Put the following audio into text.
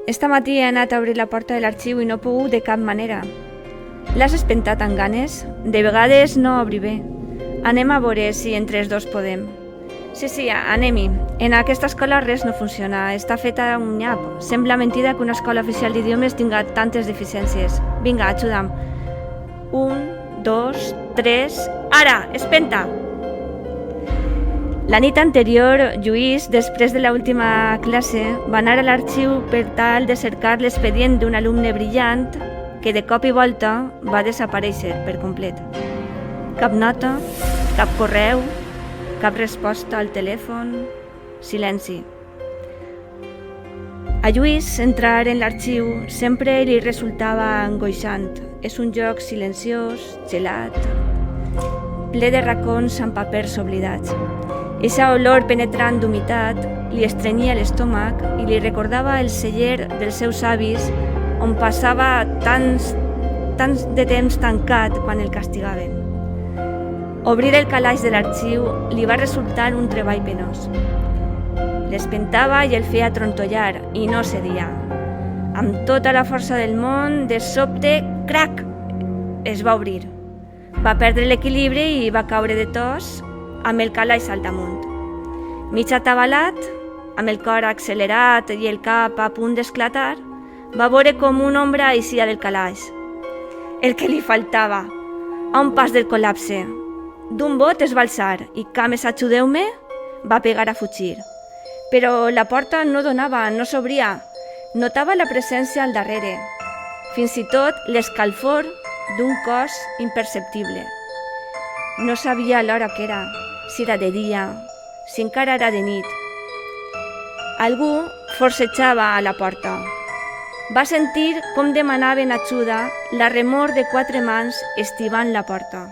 Esta matí he anat a obrir la porta de l'arxiu i no he pogut de cap manera. L'has espentat amb ganes? De vegades no obri bé. Anem a veure si entre els dos podem. Sí, anem-hi. En aquesta escola res no funciona. Està feta un nyap. Sembla mentida que una escola oficial d'idiomes tinga tantes deficiències. Vinga, ajuda'm. 1, 2, 3... Ara! Espenta! La nit anterior, Lluís, després de l'última classe, va anar a l'arxiu per tal de cercar l'expedient d'un alumne brillant que de cop i volta va desaparèixer per complet. Cap nota, cap correu, cap resposta al telèfon, silenci. A Lluís entrar en l'arxiu sempre li resultava angoixant. És un lloc silenciós, gelat, ple de racons amb papers oblidats. Eixa olor penetrant d'humitat li estrenyia l'estómac i li recordava el celler dels seus avis on passava tants de temps tancat quan el castigaven. Obrir el calaix de l'arxiu li va resultar un treball penós. L'espentava i el feia trontollar i no cedia. Amb tota la força del món, de sobte, crac! Es va obrir. Va perdre l'equilibri i va caure de tos amb el calaix al damunt. Mig atabalat, amb el cor accelerat i el cap a punt d'esclatar, va veure com una ombra eixia del calaix. El que li faltava, a un pas del col·lapse. D'un bot es va alçar i, cames, ajudeu-me, va pegar a fugir. Però la porta no donava, no s'obria. Notava la presència al darrere, fins i tot l'escalfor d'un cos imperceptible. No sabia l'hora que era, si era de dia, si encara era de nit. Algú forcejava a la porta. Va sentir com demanaven ajuda la remor de 4 mans estivant la porta.